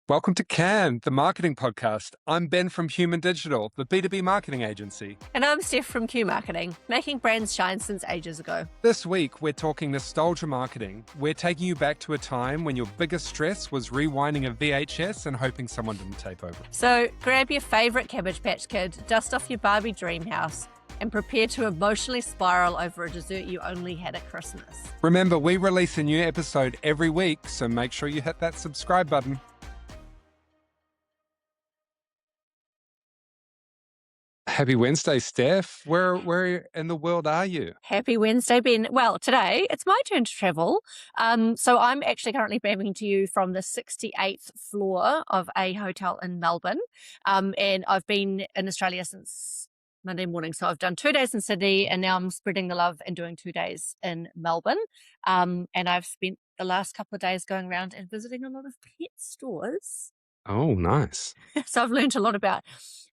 Welcome to Can, the marketing podcast. I'm Ben from Human Digital, the B2B marketing agency. And I'm Steph from Q Marketing, making brands shine since ages ago. This week, we're talking nostalgia marketing. We're taking you back to a time when your biggest stress was rewinding a VHS and hoping someone didn't tape over. So grab your favourite Cabbage Patch Kid, dust off your Barbie dream house, and prepare to emotionally spiral over a dessert you only had at Christmas. Remember, we release a new episode every week, so make sure you hit that subscribe button. Happy Wednesday, Steph. Where in the world are you? Happy Wednesday, Ben. Well, today it's my turn to travel. So I'm actually currently beaming to you from the 68th floor of a hotel in Melbourne. And I've been in Australia since Monday morning. So I've done 2 days in Sydney and now I'm spreading the love and doing 2 days in Melbourne. And I've spent the last couple of days going around and visiting a lot of pet stores. Oh, nice. So I learned a lot about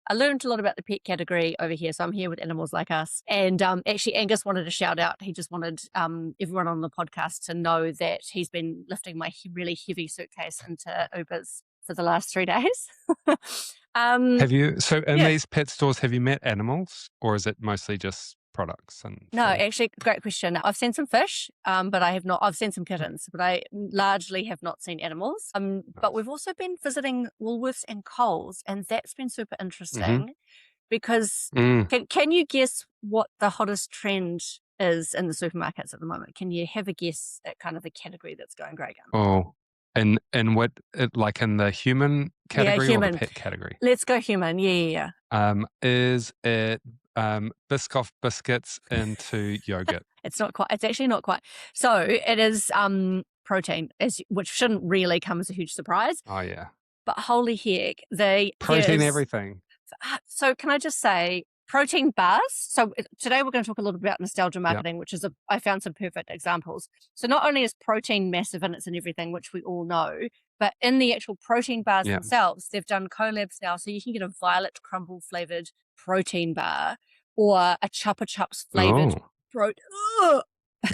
the pet category over here. So I'm here with Animals Like Us. And actually Angus wanted a shout out. He just wanted everyone on the podcast to know that he's been lifting my really heavy suitcase into Ubers for the last 3 days. Have you, so in these pet stores, have you met animals or is it mostly just products? No, actually, great question. I've seen some fish, but I have not. I've seen some kittens, but I largely have not seen animals. But we've also been visiting Woolworths and Coles, and that's been super interesting because can you guess what the hottest trend is in the supermarkets at the moment? Can you have a guess at kind of the category that's going great gun? Oh, and what, like in the human category or the pet category? Let's go human. Yeah. Is it Biscoff biscuits into yogurt? It's not quite. It's actually not quite. So it is protein, which shouldn't really come as a huge surprise. Oh yeah. But holy heck, protein everything. So can I just say protein bars? So today we're going to talk a little bit about nostalgia marketing, which is I found some perfect examples. So not only is protein massive and it's in everything, which we all know, but in the actual protein bars themselves, they've done collabs now. So you can get a violet crumble flavored protein bar or a Chupa Chups flavored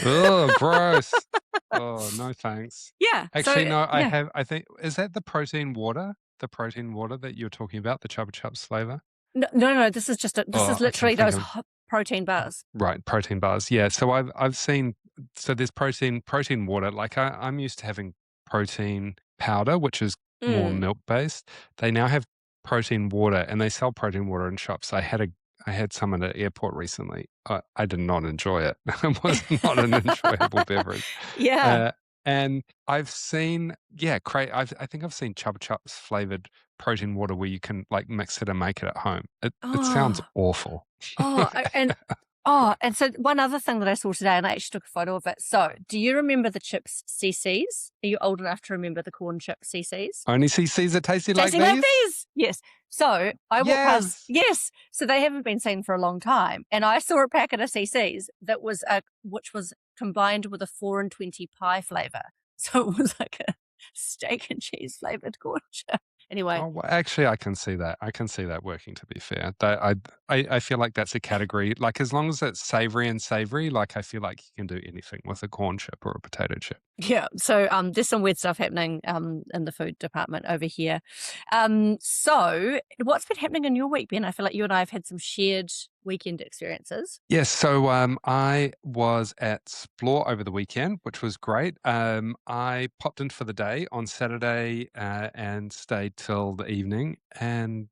Oh, gross. Oh, no thanks. Yeah. Actually, no, I think, is that the protein water? The protein water that you're talking about, the Chupa Chups flavor? No, this is just this is literally those protein bars. Right, protein bars. Yeah. So I've seen, so there's protein water. Like I'm used to having protein powder, which is more milk based. They now have protein water and they sell protein water in shops. I had some at an airport recently. I did not enjoy it. It was not an enjoyable beverage. Yeah. And I've seen, I think I've seen Chupa Chups flavored protein water where you can like mix it and make it at home. It sounds awful. And so one other thing that I saw today, and I actually took a photo of it. So do you remember the chips CCs? Are you old enough to remember the corn chip CCs? Only CCs that tasted like these? Yes. So I walked past, so they haven't been seen for a long time. And I saw a packet of CCs that was which was combined with a 4 and 20 pie flavor. So it was like a steak and cheese flavored corn chip. Anyway. Oh, well, actually, I can see that. I can see that working, to be fair. I feel like that's a category, like as long as it's savory, like I feel like you can do anything with a corn chip or a potato chip. Yeah. So there's some weird stuff happening in the food department over here. So what's been happening in your week, Ben? I feel like you and I have had some shared weekend experiences. Yes. So I was at Splore over the weekend, which was great. I popped in for the day on Saturday and stayed till the evening. And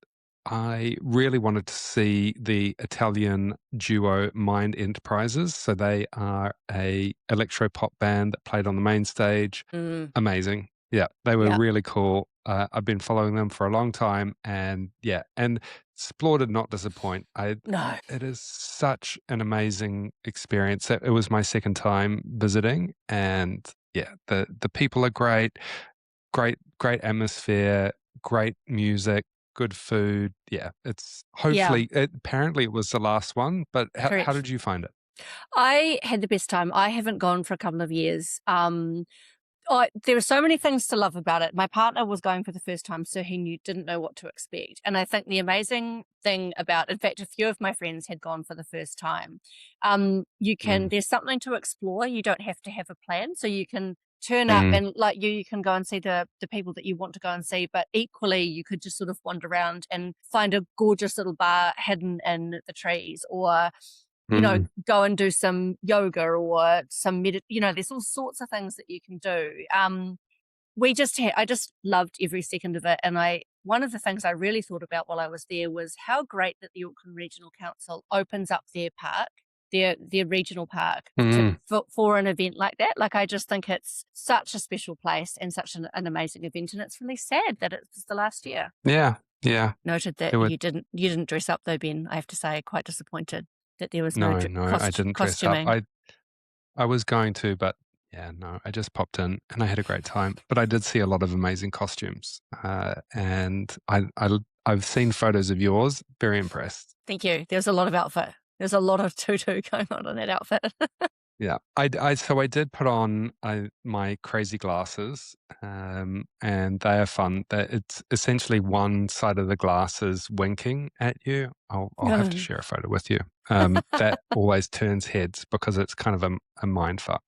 I really wanted to see the Italian duo Mind Enterprises. So they are a electro pop band that played on the main stage. Amazing. Yeah, they were really cool. I've been following them for a long time, and Splore did not disappoint. No. It is such an amazing experience. It was my second time visiting, and the people are great, great atmosphere, great music, good food. Yeah, it's hopefully. Apparently, it was the last one. But how did you find it? I had the best time. I haven't gone for a couple of years. There were so many things to love about it. My partner was going for the first time, so he didn't know what to expect. And I think the amazing thing about, in fact, a few of my friends had gone for the first time. There's something to explore. You don't have to have a plan. So you can turn up Mm, and like you can go and see the people that you want to go and see, but equally you could just sort of wander around and find a gorgeous little bar hidden in the trees, or mm. go and do some yoga or some there's all sorts of things that you can do. I just loved every second of it. And one of the things I really thought about while I was there was how great that the Auckland Regional Council opens up their park, their regional park, Mm. for an event like that. Like, I just think it's such a special place and such an amazing event. And it's really sad that it's the last year. Yeah, yeah. Noted that There were you didn't dress up though, Ben. I have to say, quite disappointed that there was no no, no, I didn't dress up. costuming. I was going to, but yeah, no, I just popped in and I had a great time. But I did see a lot of amazing costumes, and I've seen photos of yours. Very impressed. Thank you. There's a lot of outfit. There's a lot of tutu going on in that outfit. Yeah, so I did put on my crazy glasses, and they are fun. It's essentially one side of the glasses winking at you. I'll have to share a photo with you. That always turns heads because it's kind of a mind fuck.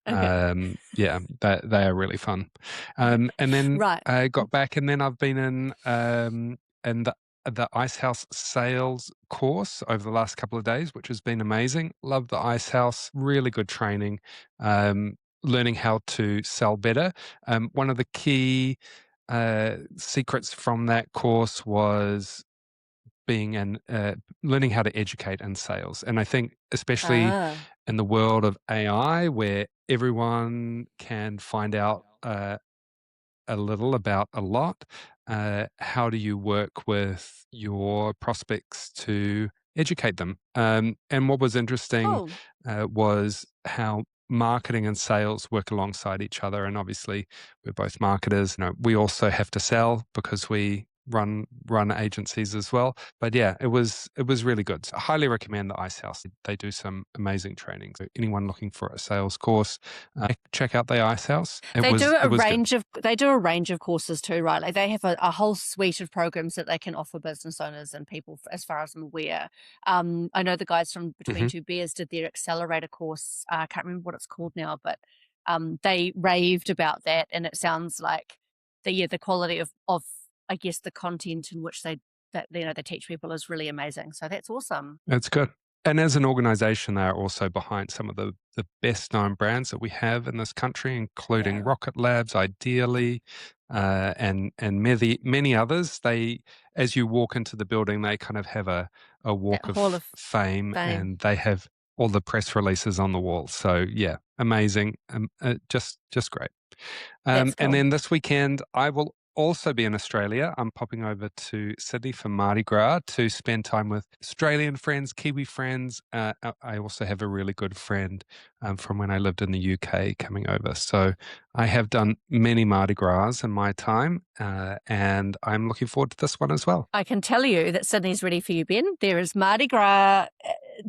Okay. Yeah, they are really fun. And then Right. I got back, and then I've been in the Ice House sales course over the last couple of days, which has been amazing. Love the Ice House, really good training, learning how to sell better. One of the key secrets from that course was learning how to educate in sales. And I think especially Ah. in the world of AI, where everyone can find out a little about a lot. How do you work with your prospects to educate them? And what was interesting Cool. was how marketing and sales work alongside each other. And obviously, we're both marketers. We also have to sell because we run agencies as well. But yeah, it was really good. So I highly recommend the Ice House. They do some amazing training. So anyone looking for a sales course, check out the Ice House. They do It was good. they do a range of courses too, right? Like, they have a whole suite of programs that they can offer business owners and people, as far as I'm aware. I know the guys from Between Hmm. Two Bears did their accelerator course. I can't remember what it's called now, but they raved about that, and it sounds like the quality of I guess the content in which they teach people is really amazing. So that's awesome. It's good. And as an organization, they are also behind some of the best known brands that we have in this country, including Yeah. Rocket Labs, Ideally, and many others. As you walk into the building, they kind of have a That walk Hall of of fame, Fame. and they have all the press releases on the wall. So yeah, amazing, just great. That's And cool. then this weekend, I will also be in Australia. I'm popping over to Sydney for Mardi Gras to spend time with Australian friends, Kiwi friends. I also have a really good friend from when I lived in the UK coming over. So I have done many Mardi Gras in my time, and I'm looking forward to this one as well. I can tell you that Sydney's ready for you, Ben. There is Mardi Gras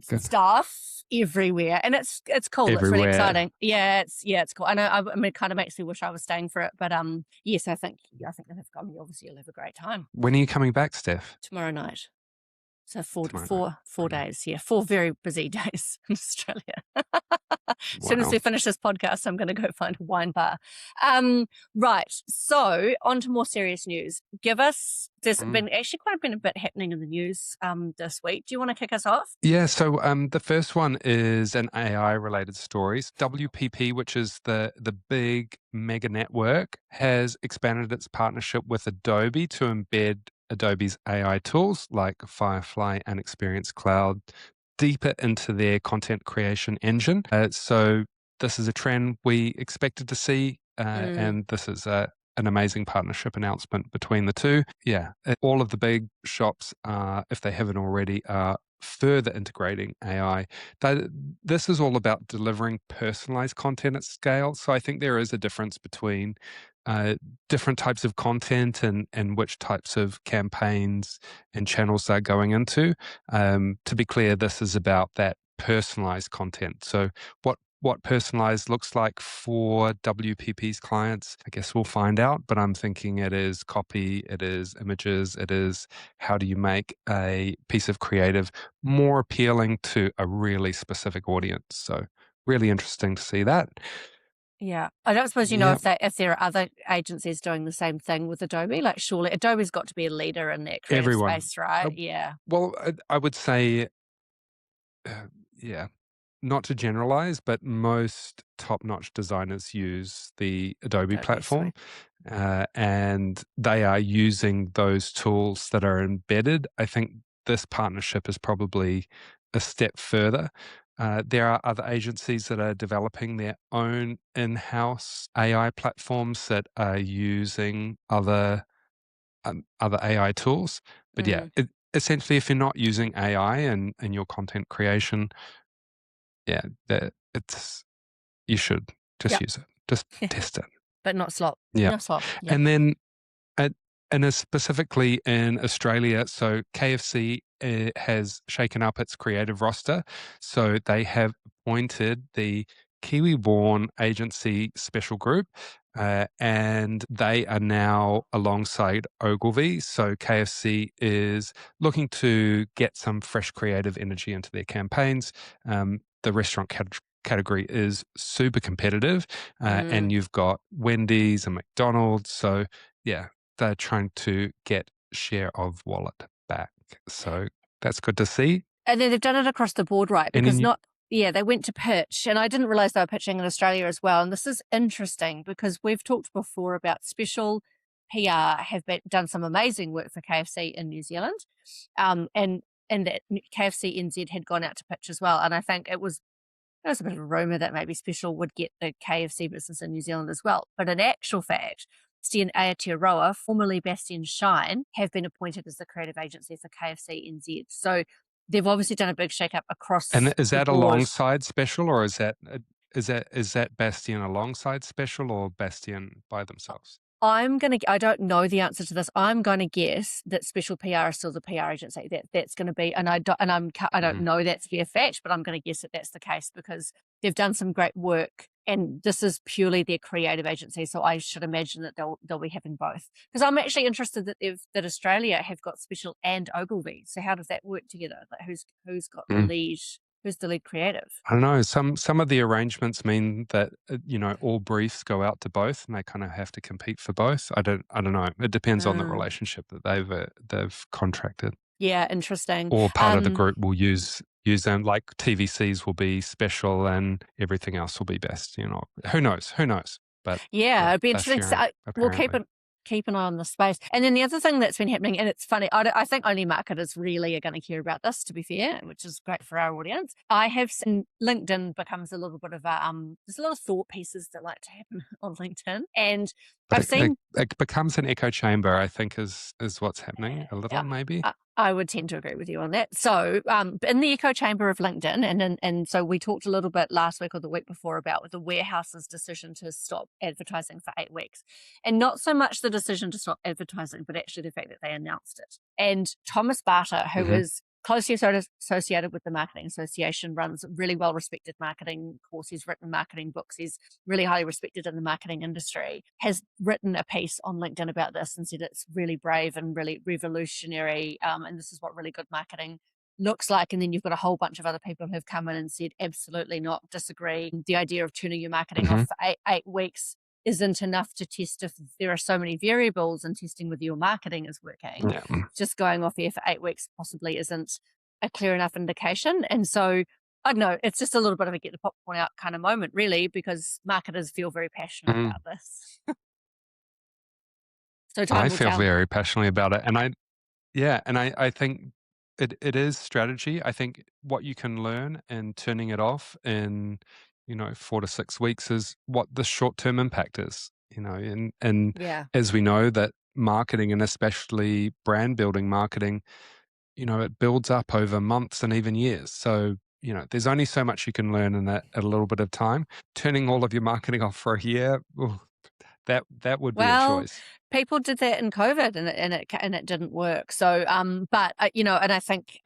Good. stuff everywhere, and it's cool. It's really Everywhere. exciting. Yeah, it's cool. I know. I mean, it kind of makes me wish I was staying for it, but yes, I think you'll have. I mean, obviously, you'll have a great time When are you coming back, Steph? tomorrow night. So four Tomorrow night. four four Brilliant. days. Yeah, 4 very busy days in Australia. As soon as Wow. we finish this podcast, I'm going to go find a wine bar. Right. So on to more serious news. There's Mm. been actually quite been a bit happening in the news this week. Do you want to kick us off? Yeah, so the first one is an AI related stories. WPP, which is the big mega network, has expanded its partnership with Adobe to embed Adobe's AI tools like Firefly and Experience Cloud deeper into their content creation engine. So this is a trend we expected to see, Mm, and this is an amazing partnership announcement between the two. Yeah, all of the big shops, if they haven't already, are further integrating AI. Th- This is all about delivering personalized content at scale. So I think there is a difference between uh, different types of content and which types of campaigns and channels they're going into. To be clear, this is about that personalized content. So what personalized looks like for WPP's clients, I guess we'll find out. But I'm thinking it is copy, it is images, it is how do you make a piece of creative more appealing to a really specific audience. So really interesting to see that. Yeah. I don't suppose you know Yeah. if there are other agencies doing the same thing with Adobe. Like, surely Adobe's got to be a leader in that creative Everyone. space, right? Uh, Yeah. well, I would say, yeah, not to generalize, but most top-notch designers use the Adobe Adobe platform, Suite. and they are using those tools that are embedded. I think this partnership is probably a step further. There are other agencies that are developing their own in-house AI platforms that are using other AI tools. But yeah, Mm. essentially, if you're not using AI in your content creation, yeah, that it's you should just Yep. use it. Just test it. But not slop. Yeah. No slop. Yep. And then at and as specifically in Australia, so KFC has shaken up its creative roster. So they have appointed the Kiwi born agency special group, and they are now alongside Ogilvy. So KFC is looking to get some fresh creative energy into their campaigns. The restaurant category is super competitive, and Mm. you've got Wendy's and McDonald's. So yeah, they're trying to get share of wallet back. So that's good to see. And then they've done it across the board, right? And Because then not, yeah, they went to pitch, and I didn't realize they were pitching in Australia as well. And this is interesting because we've talked before about special PR done some amazing work for KFC in New Zealand, and that KFC NZ had gone out to pitch as well. And I think there was a bit of a rumor that maybe Special would get the KFC business in New Zealand as well. But in actual fact, Steve and Aotearoa, formerly Bastian Shine, have been appointed as the creative agency for KFC NZ. So they've obviously done a big shake-up across and is the that board. alongside Special, or is that Bastion alongside Special, or Bastion by themselves? I don't know the answer to this. I'm gonna guess that Special PR is still the PR agency. That's gonna be, and I don't Mhm. know that's fair fact, but I'm gonna guess that that's the case because they've done some great work, and this is purely their creative agency. So I should imagine that they'll be having both. Because I'm actually interested that Australia have got Special and Ogilvy. So how does that work together? Like who's got the Mm. lead? Who's the lead creative? I don't know. Some of the arrangements mean that all briefs go out to both, and they kind of have to compete for both. I don't know. It depends on the Mm, relationship that they've contracted. yeah, interesting. Or part of the group will use them, like TVCs will be Special and everything else will be best, Who knows? Who knows? But Yeah, it'd be they're interesting. So sharing, we'll apparently. keep an eye on the space. And then the other thing that's been happening, and it's funny, I think only marketers really are going to care about this, to be fair, which is great for our audience. I have seen LinkedIn becomes a little bit of a there's a lot of thought pieces that like to happen on LinkedIn, and But I've it it seen it becomes an echo chamber, I think is what's happening a little, yeah, maybe? I would tend to agree with you on that. So, in the echo chamber of LinkedIn, and so we talked a little bit last week or the week before about the warehouse's decision to stop advertising for 8 weeks, and not so much the decision to stop advertising, but actually the fact that they announced it. And Thomas Barter, who Mhm. is closely associated with the Marketing Association, runs a really well respected marketing course. He's written marketing books. He's really highly respected in the marketing industry, has written a piece on LinkedIn about this and said it's really brave and really revolutionary. And this is what really good marketing looks like. And then you've got a whole bunch of other people who've come in and said, absolutely not, disagree. The idea of turning your marketing off Mhm. for eight weeks isn't enough to test if there are so many variables in testing whether your marketing is working. Yeah. Just going off air for 8 weeks possibly isn't a clear enough indication. And so I don't know, it's just a little bit of a get the popcorn out kind of moment, really, because marketers feel very passionate Mm. about this. So time I will feel tell. very passionately about it, and I think it is strategy. I think what you can learn in turning it off in, 4 to 6 weeks is what the short-term impact is, and Yeah. as we know that marketing, and especially brand building marketing, it builds up over months and even years. So, there's only so much you can learn in a little bit of time. Turning all of your marketing off for a year, ooh, that would be a Well, choice. people did that in COVID and it didn't work. So, but and I think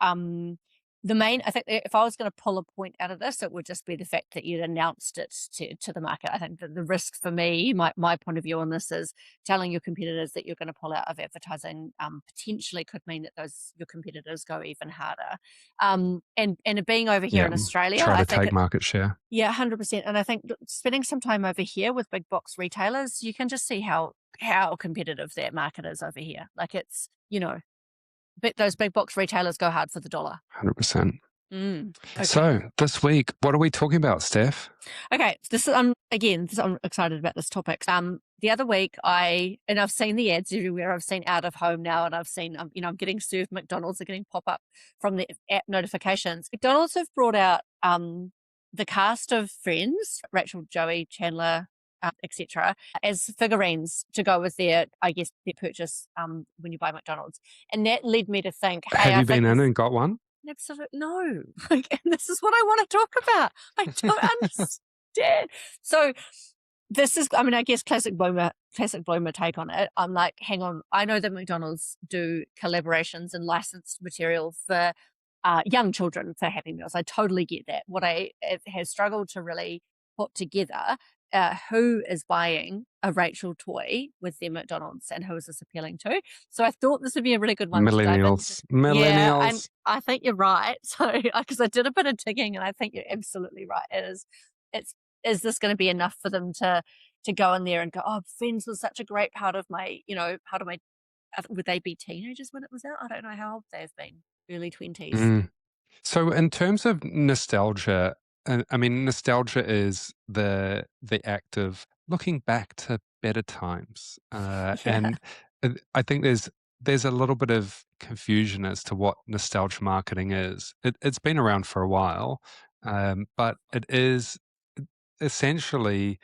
I think if I was going to pull a point out of this, it would just be the fact that you'd announced it to the market. I think that the risk for me, my point of view on this is telling your competitors that you're going to pull out of advertising potentially could mean that your competitors go even harder. And it being over here Yeah. in Australia, Try I to think take market share. yeah, 100%. And I think spending some time over here with big box retailers, you can just see how competitive that market is over here. Like it's, but those big box retailers go hard for the dollar. 100%. Okay. So this week, what are we talking about, Steph? Okay. I'm excited about this topic. The other week I've seen the ads everywhere. I've seen out of home now, and I've seen, I'm getting served McDonald's are getting pop up from the app notifications. McDonald's have brought out, the cast of Friends, Rachel, Joey, Chandler, etc., as figurines to go with I guess, their purchase when you buy McDonald's. And that led me to think, hey, Have I you think been in this and got one? absolute no. Like, and this is what I want to talk about. I don't understand. So this is, I mean, I guess classic bloomer take on it. I'm like, hang on, I know that McDonald's do collaborations and licensed material for young children for Happy Meals. I totally get that. What I have struggled to really put together, who is buying a Rachel toy with their McDonald's and who is this appealing to? So I thought this would be a really good one to dive into. Millennials. Yeah, and Millennials. I think you're right. So because I did a bit of digging, and I think you're absolutely right. It's is this going to be enough for them to go in there and go, oh, Friends was such a great part of my, would they be teenagers when it was out? I don't know how old they've been, early 20s. Mm. So in terms of nostalgia, I mean, nostalgia is the act of looking back to better times, Yeah. and I think there's a little bit of confusion as to what nostalgia marketing is. It's been around for a while, but it is essentially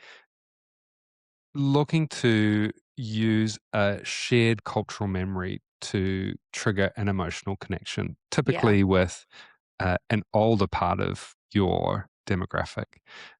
looking to use a shared cultural memory to trigger an emotional connection, Yeah. typically with an older part of your demographic.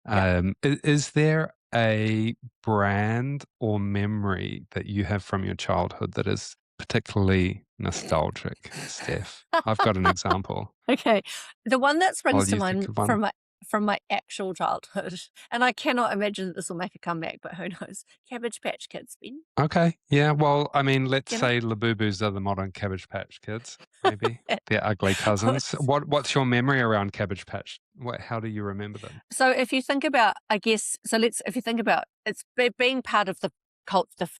Yeah. Is there a brand or memory that you have from your childhood that is particularly nostalgic, Steph? I've got an example. Okay. The one that springs While to you think mind of one. from my actual childhood, and I cannot imagine that this will make a comeback, but who knows? Cabbage Patch Kids, Ben. Okay. Yeah. Well, I mean, let's You know? say Labubus are the modern Cabbage Patch Kids, maybe. They're ugly cousins. What's your memory around Cabbage Patch? How do you remember them? So if you think about, I guess, if you think about it's being part of the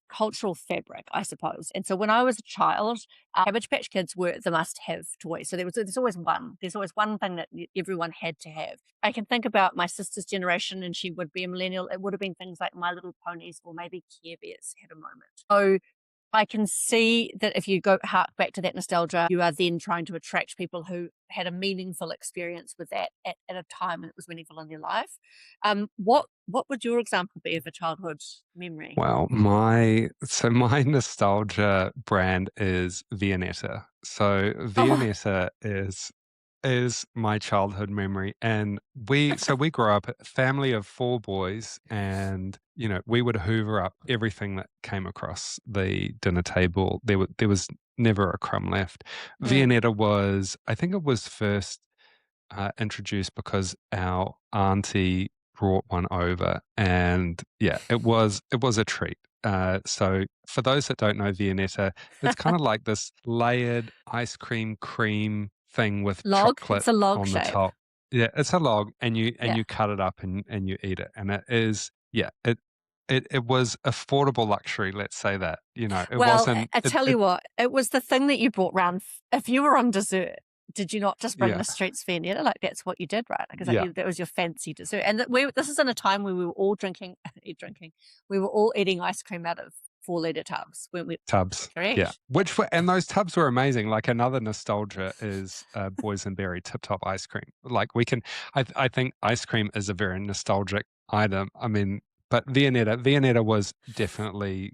cultural fabric, I suppose. And so when I was a child, Cabbage Patch Kids were the must-have toy. So there's always one. There's always one thing that everyone had to have. I can think about my sister's generation, and she would be a millennial. It would have been things like My Little Ponies or maybe Care Bears had a moment. So I can see that if you go hark back to that nostalgia, you are then trying to attract people who had a meaningful experience with that at a time when it was meaningful in their life. What would your example be of a childhood memory? Well, my nostalgia brand is Viennetta. So Oh, Viennetta is my childhood memory, and we grew up a family of 4 boys, and we would hoover up everything that came across the dinner table. There was never a crumb left. mm. Viennetta was, I think it was first introduced because our auntie brought one over, and yeah, it was a treat. So for those that don't know Viennetta, it's kind of like this layered ice cream thing with Log. chocolate It's a log on the shape. top. Yeah, it's a log, and you Yeah. cut it up and you eat it, and it is yeah it was affordable luxury. Let's say that it Well, wasn't I tell you what, it was the thing that you brought round. If you were on dessert, did you not just bring yeah the streets Viennetta? Like that's what you did, right? Because yeah that was your fancy dessert. And this is in a time where we were all drinking, we were all eating ice cream out of 4-liter tubs, weren't we? tubs. Yeah, Correct. and those tubs were amazing. Like another nostalgia is boysenberry tip top ice cream. Like I think ice cream is a very nostalgic item. I mean, but Viennetta was definitely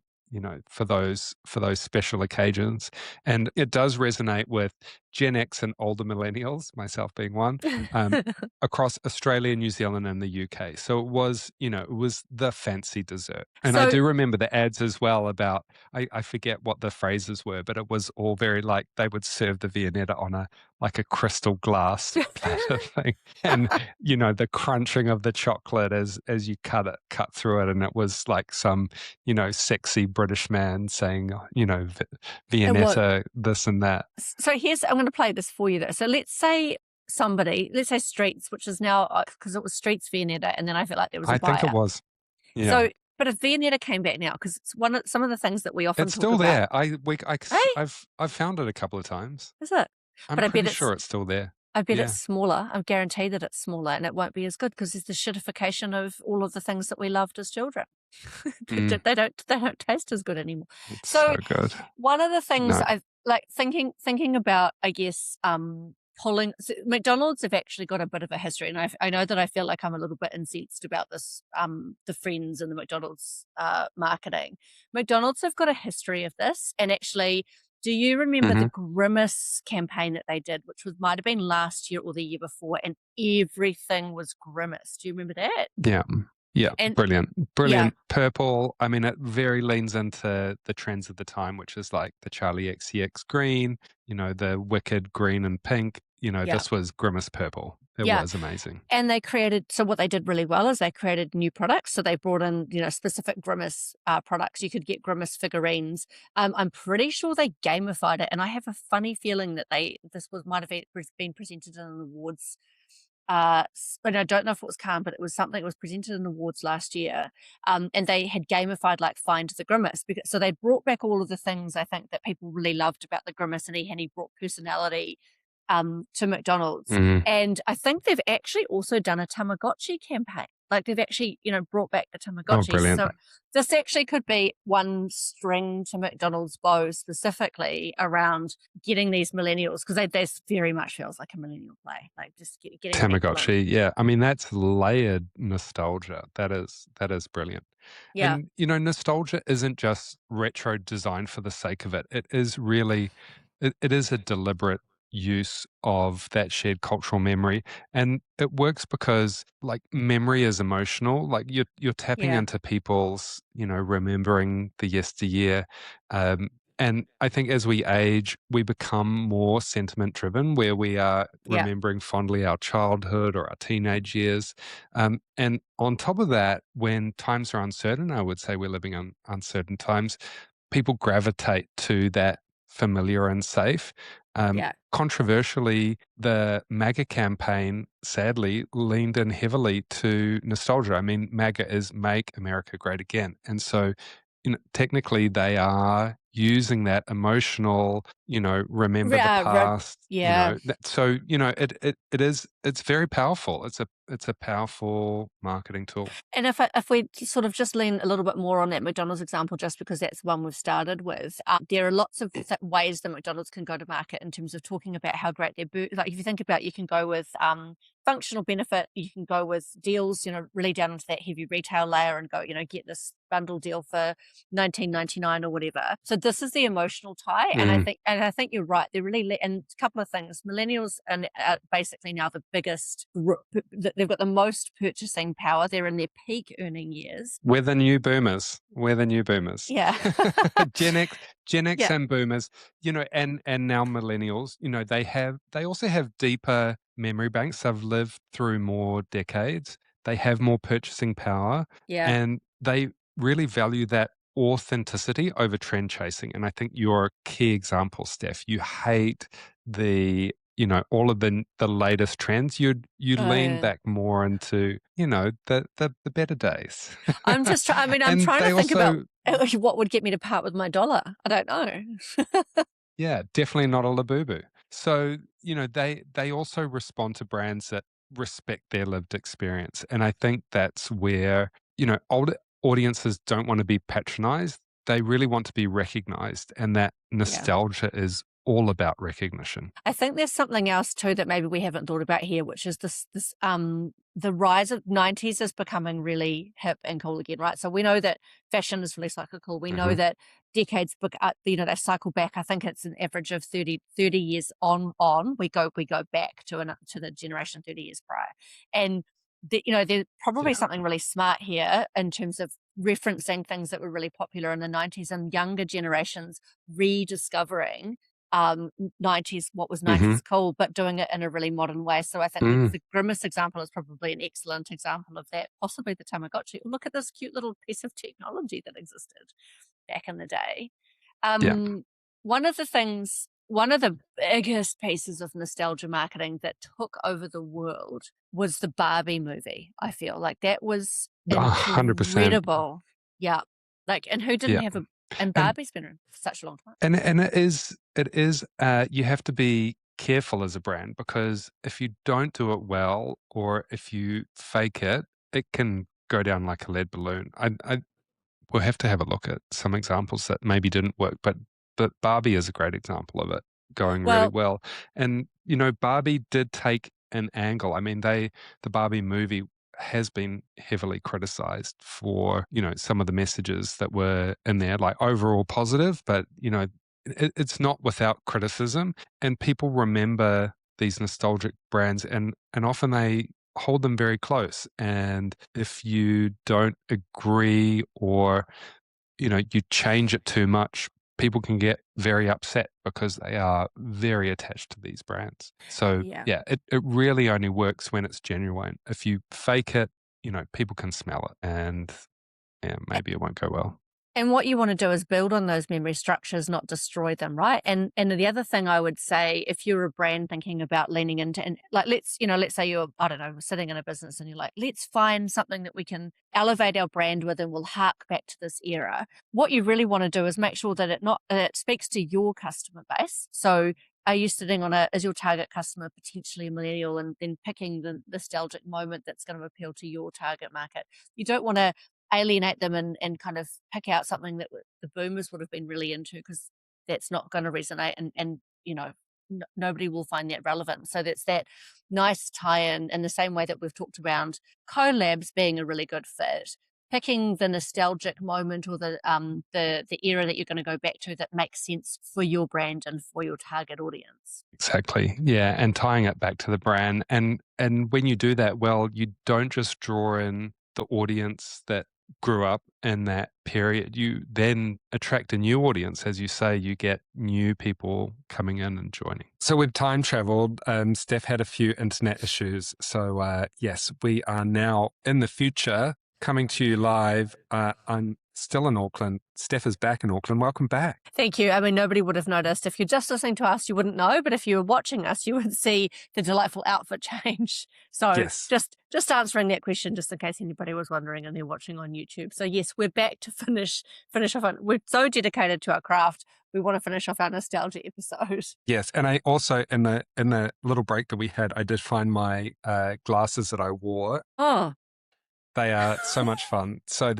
for those special occasions, and it does resonate with Gen X and older millennials, myself being one, um, across Australia, New Zealand, and the UK. So it was the fancy dessert. And I So do remember the ads as well about, I forget what the phrases were, but it was all very like they would serve the Viennetta like a crystal glass platter thing, and the crunching of the chocolate as you cut through it, and it was like some sexy British man saying It was. Viennetta this and that. So I'm going to play this for you though. So let's say let's say Streets, which is now, because it was Streets Viennetta, and then I feel like there was a I think it buyer. was. Yeah. So, but if Viennetta came back now, because it's some of the things that we often It's talk still about. there. Hey, I've found it a couple of times. is it? I'm But pretty sure it's still there. I bet it's Yeah. smaller. I'm guaranteed that it's smaller, and it won't be as good because there's the shitification of all of the things that we loved as children. Mm, They don't taste as good anymore. it's So so good. one of the things No. I like thinking about, I guess, pulling. So McDonald's have actually got a bit of a history, and I know that I feel like I'm a little bit incensed about this. The Friends and the McDonald's marketing. McDonald's have got a history of this, and actually. Do you remember the Hmm. Grimace campaign that they did, which might have been last year or the year before, and everything was Grimace? Do you remember that? Yeah. Yeah. And Brilliant. yeah, Brilliant. Purple. I mean, it very leans into the trends of the time, which is like the Charlie XCX green, the Wicked green and pink. yeah, This was Grimace purple. It yeah. was amazing. And so what they did really well is they created new products. So they brought in, specific Grimace products. You could get Grimace figurines. I'm pretty sure they gamified it. And I have a funny feeling that might have been presented in an awards. And I don't know if it was Cannes, but it was something that was presented in awards last year. And they had gamified like Find the Grimace. So they brought back all of the things I think that people really loved about the Grimace, and he brought personality to McDonald's. Mm. And I think they've actually also done a Tamagotchi campaign. Like they've actually, brought back the Oh, Tamagotchi. brilliant. So this actually could be one string to McDonald's bow specifically around getting these millennials, because this very much feels like a millennial play. Like just getting people in. Tamagotchi. Yeah. I mean, that's layered nostalgia. That is brilliant. Yeah, And, nostalgia isn't just retro design for the sake of it. It is really, it is a deliberate use of that shared cultural memory. And it works because like memory is emotional. Like you're tapping yeah, into people's, remembering the yesteryear. Um, and I think as we age, we become more sentiment driven, where we are yeah, remembering fondly our childhood or our teenage years. And on top of that, when times are uncertain, I would say we're living in uncertain times, people gravitate to that familiar and safe. yeah. Controversially, the MAGA campaign sadly leaned in heavily to nostalgia. I mean, MAGA is Make America Great Again. And so, technically they are using that emotional, remember the past, Yeah. so, it's very powerful. It's a powerful marketing tool. And if we sort of just lean a little bit more on that McDonald's example, just because that's the one we've started with, there are lots of ways that McDonald's can go to market in terms of talking about how great like if you think about, you can go with functional benefit, you can go with deals, really down into that heavy retail layer and go, get this bundle deal for $19.99 or whatever. So this is the emotional tie, and Mm. I think you're right. They're really and a couple of things. Millennials are basically now the biggest group. They've got the most purchasing power. They're in their peak earning years. We're the new boomers. We're the new boomers. Yeah, Gen X yeah, and boomers, and now millennials, they also have deeper memory banks. They've lived through more decades. They have more purchasing power, yeah. and they really value that authenticity over trend chasing. And I think you're a key example, Steph. You hate all of the latest trends. You lean Uh, back more into, the better days. I'm just trying. I mean, I'm And trying to they think about also, what would get me to part with my dollar. I don't know. yeah, definitely not a Labubu. So, they also respond to brands that respect their lived experience. And I think that's where, older audiences don't want to be patronized. They really want to be recognized. And that Yeah. nostalgia is all about recognition. I think there's something else too that maybe we haven't thought about here, which is this the rise of 90s is becoming really hip and cool again, right? So we know that fashion is really cyclical. We know Hmm. that decades they cycle back. I think it's an average of 30 years on. We go back to the generation 30 years prior. And there's probably Yeah. something really smart here in terms of referencing things that were really popular in the 90s and younger generations rediscovering 90s, what was 90s Mhm. cool, but doing it in a really modern way. So I think Mm. the Grimace example is probably an excellent example of that. Possibly the Tamagotchi. Look at this cute little piece of technology that existed back in the day. Yeah. Um, one of the biggest pieces of nostalgia marketing that took over the world was the Barbie movie. I feel like that was 100%. incredible. Yeah. Like, and who didn't Yeah. have and And Barbie's been around for such a long time. and it is, you have to be careful as a brand because if you don't do it well or if you fake it, it can go down like a lead balloon. We'll have to have a look at some examples that maybe didn't work, but Barbie is a great example of it going really Well, well. And, Barbie did take an angle. I mean, the Barbie movie has been heavily criticized for, some of the messages that were in there, like overall positive, but, it's not without criticism. And people remember these nostalgic brands and often they hold them very close. And if you don't agree or, you change it too much, people can get very upset because they are very attached to these brands. So yeah. yeah, it really only works when it's genuine. If you fake it, people can smell it and yeah, maybe it won't go well. And what you want to do is build on those memory structures, not destroy them, right? And the other thing I would say, if you're a brand thinking about leaning into, and like let's say you're, I don't know, sitting in a business and you're like, let's find something that we can elevate our brand with and will hark back to this era. What you really want to do is make sure that it speaks to your customer base. So are you sitting on is your target customer potentially a millennial, and then picking the nostalgic moment that's going to appeal to your target market? You don't want to alienate them and kind of pick out something that the boomers would have been really into, because that's not going to resonate, and nobody will find that relevant. So that's that nice tie in the same way that we've talked about collabs being a really good fit, picking the nostalgic moment or the era that you're going to go back to that makes sense for your brand and for your target audience. Exactly. Yeah, and tying it back to the brand. And when you do that well, you don't just draw in the audience that grew up in that period. You then attract a new audience. As you say, you get new people coming in and joining. So we've time traveled. Steph had a few internet issues. So yes, we are now in the future coming to you live. I'm still in Auckland. Steph is back in Auckland. Welcome back. Thank you. I mean, nobody would have noticed. If you're just listening to us, you wouldn't know, but if you were watching us, you would see the delightful outfit change. So Yes. just answering that question, just in case anybody was wondering and they're watching on YouTube. So yes, we're back to finish off on. We're so dedicated to our craft. We want to finish off our nostalgia episode. Yes, and I also in the little break that we had, I did find my glasses that I wore. Oh. They are so much fun. So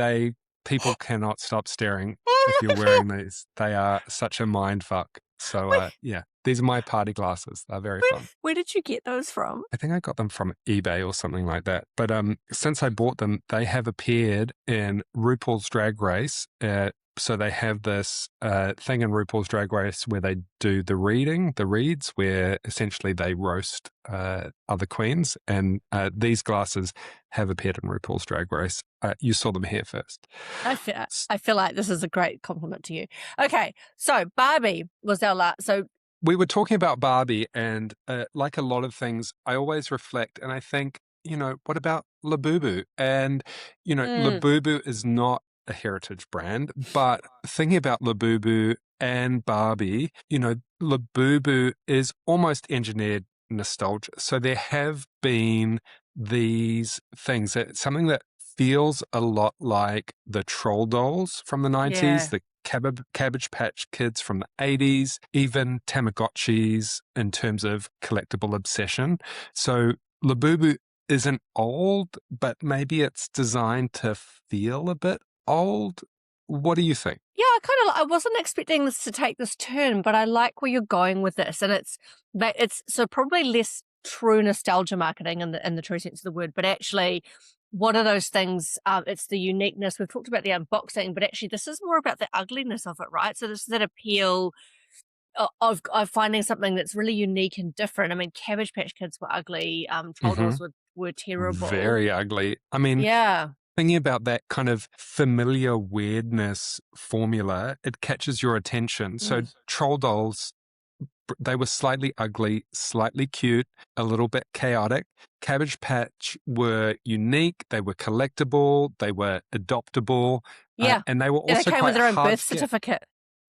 people cannot stop staring if you're wearing these. They are such a mind fuck. So Where, yeah, these are my party glasses. They're very fun. where did you get those from? I think I got them from eBay or something like that. But since I bought them, they have appeared in RuPaul's Drag Race. So they have this thing in RuPaul's Drag Race where they do the reads, where essentially they roast other queens. And these glasses have appeared in RuPaul's Drag Race. You saw them here first. I feel like this is a great compliment to you. Okay, so Barbie was our last. So We were talking about Barbie, and like a lot of things, I always reflect and I think, what about Labubu? And, mm, Labubu is not a heritage brand, but thinking about Labubu and Barbie, Labubu is almost engineered nostalgia. So there have been these things something that feels a lot like the troll dolls from the 90s, yeah. the Cabbage Patch Kids from the 80s, even Tamagotchis in terms of collectible obsession. So Labubu isn't old, but maybe it's designed to feel a bit old. What do you think? Yeah, I wasn't expecting this to take this turn, but I like where you're going with this, and it's so probably less true nostalgia marketing in the true sense of the word, but actually, what are those things? It's the uniqueness. We've talked about the unboxing, but actually, this is more about the ugliness of it, right? So this is that appeal of finding something that's really unique and different. I mean, Cabbage Patch Kids were ugly. Troll Hmm. dolls were terrible. Very ugly. I mean, Yeah. thinking about that kind of familiar weirdness formula, it catches your attention. So Mm. troll dolls they were slightly ugly, slightly cute, a little bit chaotic. Cabbage Patch were unique, they were collectible, they were adoptable, Yeah. and they were Yeah, they also came with quite their own hard birth to get. certificate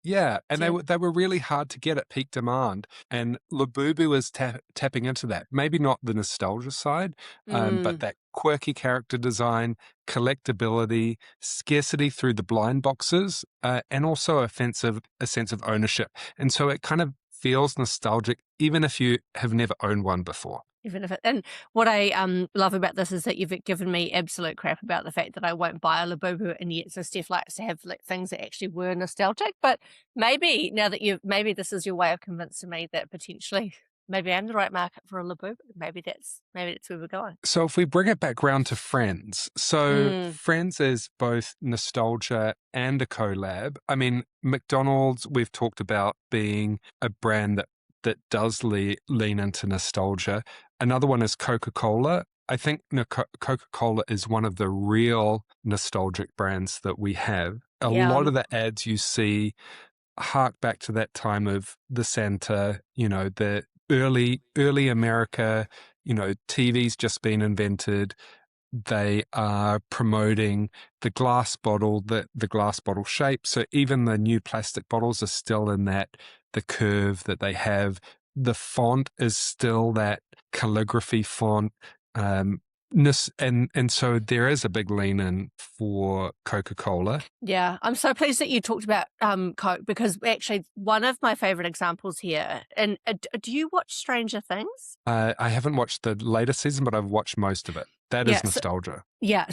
Yeah, and they too. were really hard to get at peak demand, and Labubu is tapping into that. Maybe not the nostalgia side, but Mm. that quirky character design, collectability, scarcity through the blind boxes, and also a sense of ownership. And so it kind of feels nostalgic, even if you have never owned one before. Even if it, and what I love about this is that you've given me absolute crap about the fact that I won't buy a Labubu, and yet so Steph likes to have like things that actually were nostalgic. But maybe now that maybe this is your way of convincing me that potentially maybe I'm the right market for a Labubu. Maybe that's where we're going. So if we bring it back round to Friends, so Mm, Friends is both nostalgia and a collab. I mean, McDonald's we've talked about being a brand that does lean into nostalgia. Another one is Coca-Cola. I think Coca-Cola is one of the real nostalgic brands that we have. A yeah, lot of the ads you see hark back to that time of the Santa, the early America, TV's just been invented. They are promoting the glass bottle shape. So even the new plastic bottles are still in the curve that they have. The font is still that calligraphy font. Um, and so there is a big lean in for Coca-Cola. yeah. I'm so pleased that you talked about Coke, because actually one of my favorite examples here. And do you watch Stranger Things? I haven't watched the latest season, but I've watched most of it. That Yeah. is nostalgia. Yeah,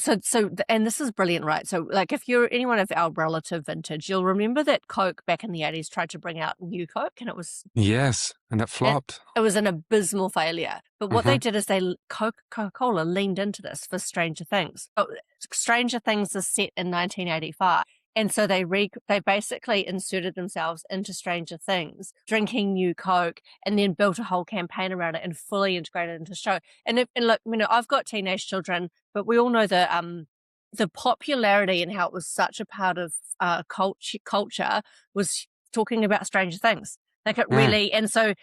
and this is brilliant, right? So, like, if you're anyone of our relative vintage, you'll remember that Coke back in the 80s tried to bring out new Coke, and Yes, and it it, flopped. it was an abysmal failure. But what they Hmm. did is Coca-Cola leaned into this for Stranger Things. Oh, Stranger Things is set in 1985. And so they basically inserted themselves into Stranger Things, drinking new Coke, and then built a whole campaign around it and fully integrated it into the show. And look, I've got teenage children, but we all know the popularity and how it was such a part of culture was talking about Stranger Things. Like it Mm. really, and so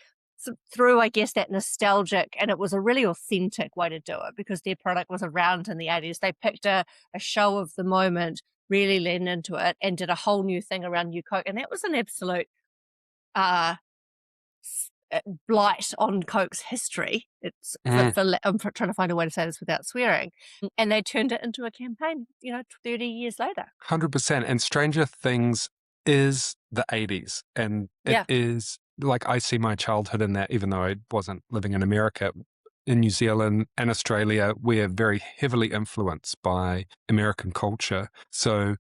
through, I guess, that nostalgic, and it was a really authentic way to do it because their product was around in the 80s. They picked a show of the moment, really leaned into it, and did a whole new thing around New Coke. And that was an absolute uh, blight on Coke's history. It's Mm. I'm trying to find a way to say this without swearing. And they turned it into a campaign, 30 years later. 100%. And Stranger Things is the 80s. And it Yeah. is like I see my childhood in that, even though I wasn't living in America. In New Zealand and Australia, we're very heavily influenced by American culture. So,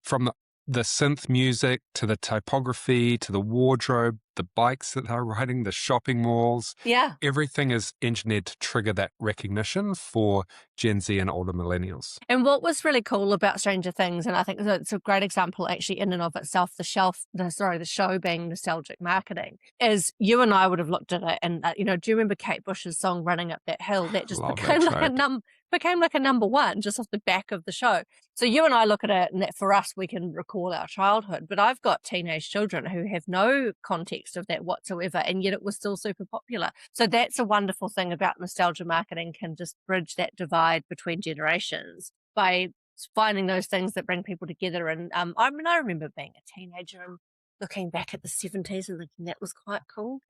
from the synth music to the typography to the wardrobe, the bikes that they're riding, the shopping malls, Yeah. everything is engineered to trigger that recognition for Gen Z and older millennials. And what was really cool about Stranger Things, and I think it's a great example actually in and of itself, the show being nostalgic marketing, is you and I would have looked at it and, do you remember Kate Bush's song Running Up That Hill? That just Love that track. became like a number one just off the back of the show. So you and I look at it, and that for us, we can recall our childhood. But I've got teenage children who have no context of that whatsoever, and yet it was still super popular. So that's a wonderful thing about nostalgia marketing, can just bridge that divide between generations by finding those things that bring people together. And I remember being a teenager and looking back at the 70s and thinking that was quite cool.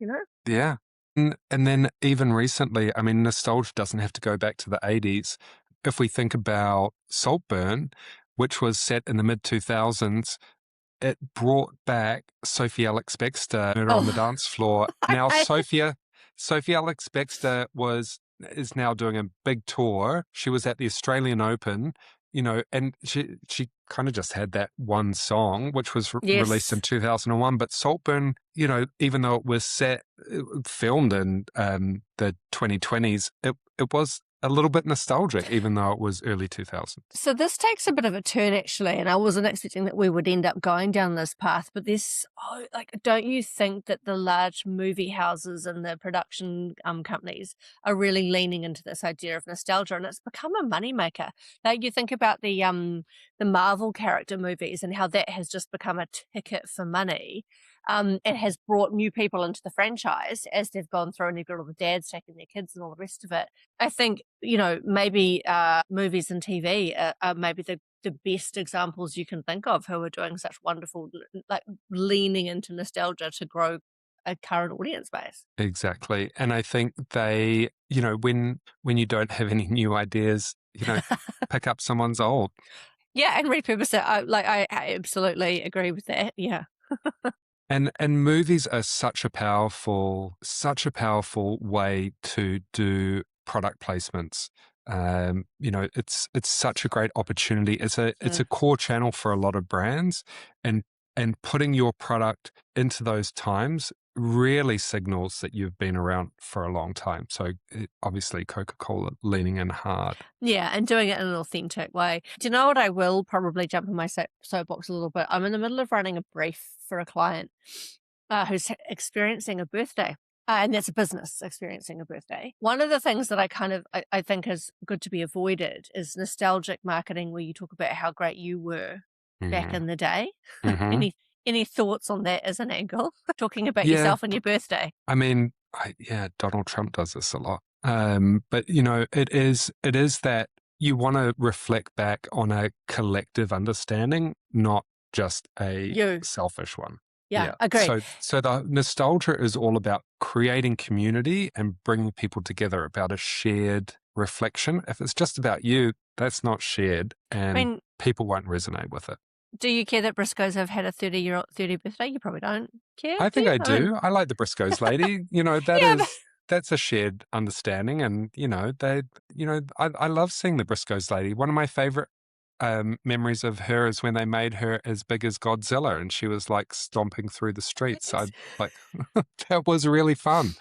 Yeah. And then even recently, I mean, nostalgia doesn't have to go back to the 80s. If we think about Saltburn, which was set in the mid 2000s, it brought back Sophie Alex Bextor Murder on the Oh, Dance Floor. Now, I, Sophie Alex Bextor is now doing a big tour. She was at the Australian Open, and she kind of just had that one song, which was released in yes. 2001. But Saltburn, even though it was filmed in the 2020s, it was a little bit nostalgic, even though it was early 2000s. So this takes a bit of a turn actually, and I wasn't expecting that we would end up going down this path. But don't you think that the large movie houses and the production companies are really leaning into this idea of nostalgia, and it's become a moneymaker? Like you think about the Marvel character movies and how that has just become a ticket for money. it has brought new people into the franchise as they've gone through and they've got all the dads taking their kids and all the rest of it. I think, maybe movies and TV are maybe the best examples you can think of who are doing such wonderful, like leaning into nostalgia to grow a current audience base. Exactly. And I think they, when you don't have any new ideas, pick up someone's old. Yeah, and repurpose it. I absolutely agree with that. Yeah. And movies are such a powerful way to do product placements. It's such a great opportunity. It's a Mm. core channel for a lot of brands, and putting your product into those times really signals that you've been around for a long time. So obviously Coca-Cola leaning in hard. Yeah, and doing it in an authentic way. Do you know what? I will probably jump in my soapbox a little bit. I'm in the middle of running a brief for a client who's experiencing a birthday. And that's a business experiencing a birthday. One of the things that I think is good to be avoided is nostalgic marketing, where you talk about how great you were back Mm. in the day. Hmm. Any thoughts on that as an angle? Talking about Yeah, yourself and your birthday. I mean, yeah, Donald Trump does this a lot. But it is that you want to reflect back on a collective understanding, not just a You. selfish one. Yeah, Yeah. agreed. So the nostalgia is all about creating community and bringing people together about a shared reflection. If it's just about you, that's not shared, I and mean, people won't resonate with it. do you care that Briscoes have had a 30 birthday? You probably don't care, I do think you? I I mean, do. I like the Briscoes lady. That yeah, but is that's a shared understanding, and I love seeing the Briscoes lady. One of my favorite memories of her is when they made her as big as Godzilla, and she was like stomping through the streets. I like that was really fun.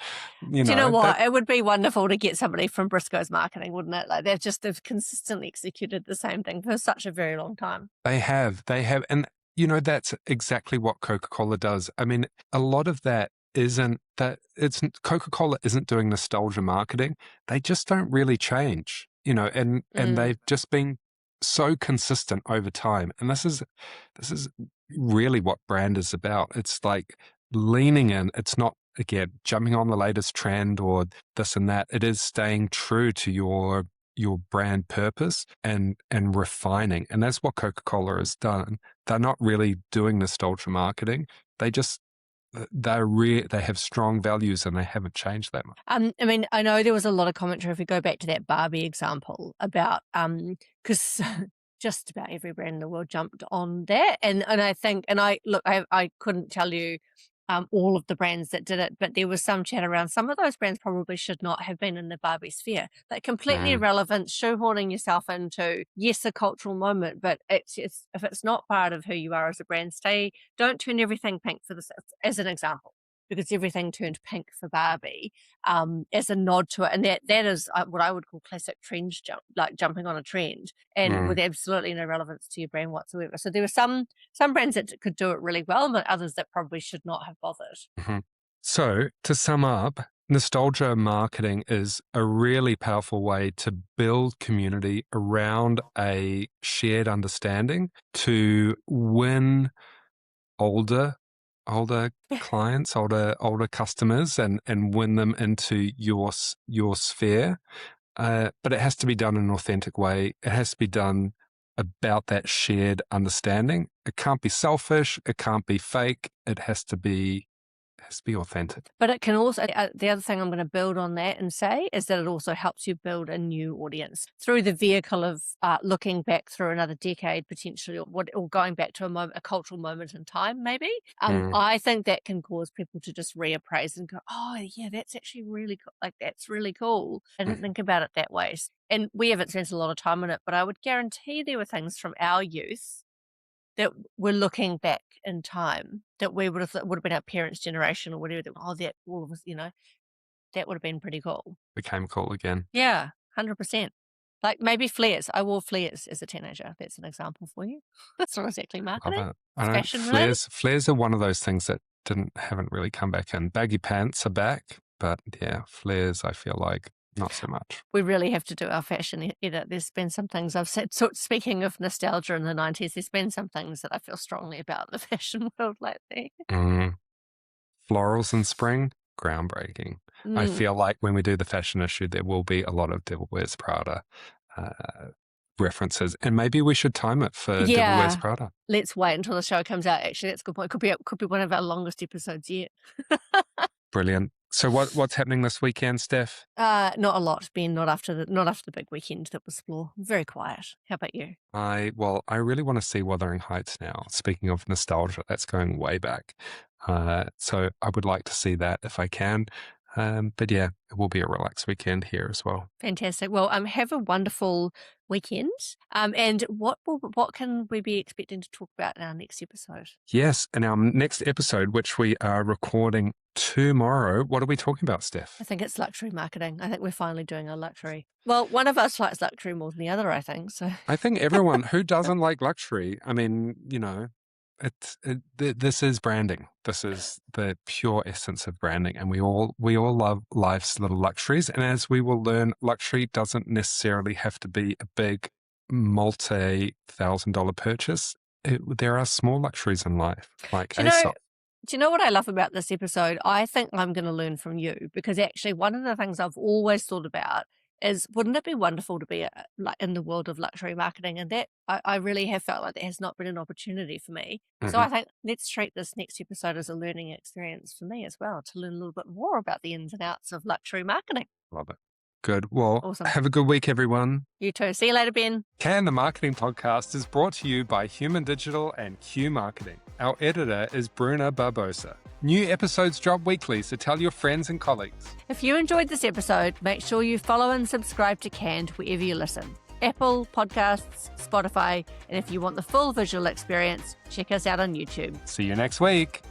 do you know That what? It would be wonderful to get somebody from Briscoe's marketing, wouldn't it? Like they've consistently executed the same thing for such a very long time. they have, and that's exactly what Coca-Cola does. I mean, a lot of that isn't that it's Coca-Cola isn't doing nostalgia marketing. They just don't really change, and Mm. they've just been so consistent over time. And this is really what brand is about. It's like leaning in. It's not, again, jumping on the latest trend or this and that. It is staying true to your brand purpose and refining. And that's what Coca-Cola has done. They're not really doing nostalgia marketing. They just they have strong values and they haven't changed that much. I mean, I know there was a lot of commentary if we go back to that Barbie example about because just about every brand in the world jumped on that, and I think, and I look, I couldn't tell you all of the brands that did it, but there was some chat around some of those brands probably should not have been in the Barbie sphere. Like completely Mm, irrelevant, shoehorning yourself into, yes, a cultural moment, but it's if it's not part of who you are as a brand, don't turn everything pink for this as an example. Because everything turned pink for Barbie, as a nod to it, and that is what I would call classic trend like jumping on a trend, and with mm, absolutely no relevance to your brand whatsoever. So there were some brands that could do it really well, but others that probably should not have bothered. mhm. So, to sum up, nostalgia marketing is a really powerful way to build community around a shared understanding to win older older clients, older customers, and win them into your sphere. But it has to be done in an authentic way. It has to be done about that shared understanding. It can't be selfish. It can't be fake. It has to be authentic. But it can also, the other thing I'm going to build on that and say is that it also helps you build a new audience through the vehicle of looking back through another decade potentially, or going back to a cultural moment in time, maybe. Mm, I think that can cause people to just reappraise and go, oh, yeah, that's actually really cool. Like, that's really cool. I didn't mhm, think about it that way. And we haven't spent a lot of time on it, but I would guarantee there were things from our youth that we're looking back in time that we would have been our parents' generation or whatever. That, oh, that all of us, that would have been pretty cool. became cool again. Yeah, 100%. Like maybe flares. I wore flares as a teenager. That's an example for you. That's not exactly Love marketing. it. I It's don't fashion related. flares are one of those things that haven't really come back in. Baggy pants are back, but yeah, flares I feel like not so much. We really have to do our fashion edit. There's been some things I've said. So speaking of nostalgia in the 90s, there's been some things that I feel strongly about in the fashion world lately. Mm. Florals in spring, groundbreaking. I feel like when we do the fashion issue, there will be a lot of Devil Wears Prada references, and maybe we should time it for Devil Wears Prada. Let's wait until the show comes out. Actually, that's a good point. Could be one of our longest episodes yet. Brilliant. So what's happening this weekend, Steph? Not a lot, Ben. Not after the big weekend that was Explore. Very quiet. How about you? I really want to see Wuthering Heights now. Speaking of nostalgia, that's going way back. So I would like to see that if I can. But yeah, it will be a relaxed weekend here as well. Fantastic. Well, have a wonderful weekend. And what can we be expecting to talk about in our next episode? Yes, in our next episode, which we are recording tomorrow, what are we talking about, Steph? I think it's luxury marketing. I think we're finally doing our luxury. Well, one of us likes luxury more than the other, I think. So I think everyone who doesn't like luxury, I mean, this is branding. This is the pure essence of branding, and we all love life's little luxuries. And as we will learn, luxury doesn't necessarily have to be a big multi-$1,000 purchase. There are small luxuries in life, like Aesop. Do you know what I love about this episode? I think I'm going to learn from you, because actually one of the things I've always thought about is, wouldn't it be wonderful to be in the world of luxury marketing? And that I really have felt like that has not been an opportunity for me. So I think let's treat this next episode as a learning experience for me as well, to learn a little bit more about the ins and outs of luxury marketing. Love it. Good. Well, Awesome. Have a good week, everyone. You too. See you later, Ben. Can the Marketing Podcast is brought to you by Human Digital and Q Marketing. Our editor is Bruna Barbosa. New episodes drop weekly, so tell your friends and colleagues. If you enjoyed this episode, make sure you follow and subscribe to Canned wherever you listen. Apple, Podcasts, Spotify, and if you want the full visual experience, check us out on YouTube. See you next week.